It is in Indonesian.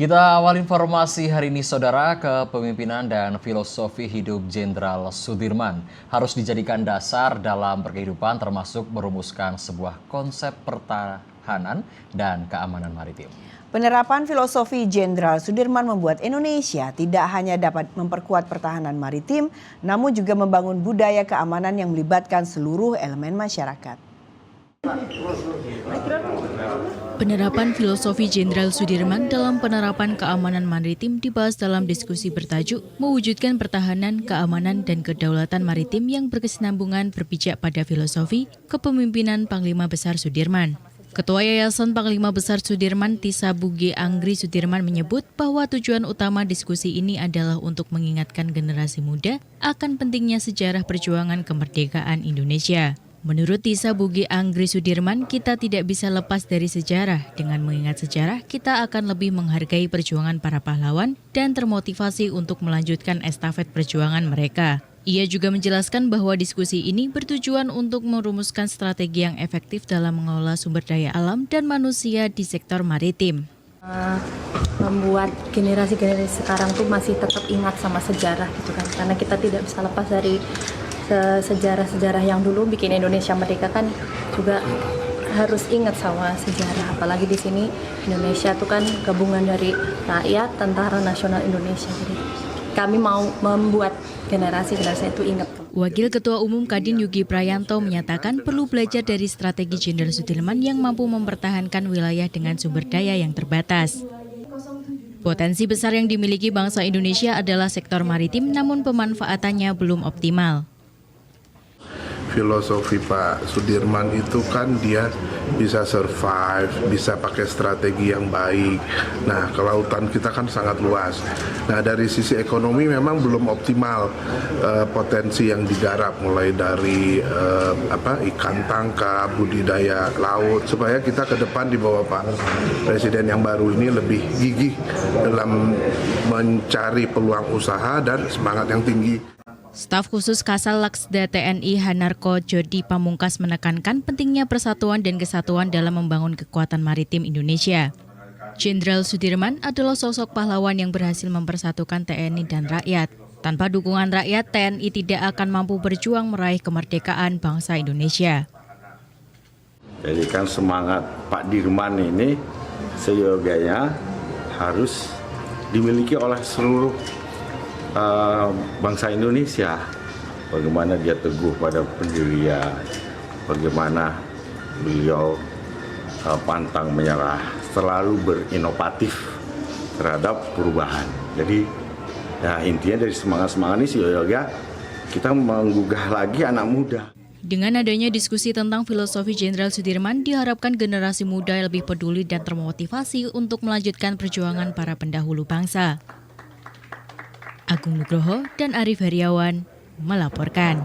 Kita awal informasi hari ini, Saudara. Kepemimpinan dan filosofi hidup Jenderal Sudirman harus dijadikan dasar dalam berkehidupan, termasuk merumuskan sebuah konsep pertahanan dan keamanan maritim. Penerapan filosofi Jenderal Sudirman membuat Indonesia tidak hanya dapat memperkuat pertahanan maritim, namun juga membangun budaya keamanan yang melibatkan seluruh elemen masyarakat. Penerapan filosofi Jenderal Sudirman dalam penerapan keamanan maritim dibahas dalam diskusi bertajuk mewujudkan pertahanan, keamanan, dan kedaulatan maritim yang berkesinambungan berpijak pada filosofi kepemimpinan Panglima Besar Sudirman. Ketua Yayasan Panglima Besar Sudirman, Tisa Buge Anggri Sudirman menyebut bahwa tujuan utama diskusi ini adalah untuk mengingatkan generasi muda akan pentingnya sejarah perjuangan kemerdekaan Indonesia. Menurut Tisa Buge Anggri Sudirman, kita tidak bisa lepas dari sejarah. Dengan mengingat sejarah, kita akan lebih menghargai perjuangan para pahlawan dan termotivasi untuk melanjutkan estafet perjuangan mereka. Ia juga menjelaskan bahwa diskusi ini bertujuan untuk merumuskan strategi yang efektif dalam mengelola sumber daya alam dan manusia di sektor maritim. Membuat generasi-generasi sekarang tuh masih tetap ingat sama sejarah gitu kan, karena kita tidak bisa lepas dari sejarah-sejarah yang dulu bikin Indonesia merdeka kan juga harus ingat sama sejarah. Apalagi di sini Indonesia tuh kan gabungan dari rakyat, Tentara Nasional Indonesia. Jadi kami mau membuat generasi itu ingat. Wakil Ketua Umum Kadin Yugi Prayanto menyatakan perlu belajar dari strategi Jenderal Sudirman yang mampu mempertahankan wilayah dengan sumber daya yang terbatas. Potensi besar yang dimiliki bangsa Indonesia adalah sektor maritim, namun pemanfaatannya belum optimal. Filosofi Pak Sudirman itu kan dia bisa survive, bisa pakai strategi yang baik. Nah, kelautan kita kan sangat luas. Nah, dari sisi ekonomi memang belum optimal potensi yang digarap, mulai dari ikan tangkap, budidaya laut, supaya kita ke depan di bawah Pak Presiden yang baru ini lebih gigih dalam mencari peluang usaha dan semangat yang tinggi. Staf khusus Kasal Laksda TNI Hanarko Jody Pamungkas menekankan pentingnya persatuan dan kesatuan dalam membangun kekuatan maritim Indonesia. Jenderal Sudirman adalah sosok pahlawan yang berhasil mempersatukan TNI dan rakyat. Tanpa dukungan rakyat, TNI tidak akan mampu berjuang meraih kemerdekaan bangsa Indonesia. Jadi kan semangat Pak Dirman ini seyogianya harus dimiliki oleh seluruh bangsa Indonesia. Bagaimana dia teguh pada pendirian, bagaimana beliau pantang menyerah, selalu berinovatif terhadap perubahan. Jadi ya intinya dari semangat-semangat ini yoga kita menggugah lagi anak muda. Dengan adanya diskusi tentang filosofi Jenderal Sudirman, diharapkan generasi muda lebih peduli dan termotivasi untuk melanjutkan perjuangan para pendahulu bangsa. Agung Nugroho dan Arif Heriawan melaporkan.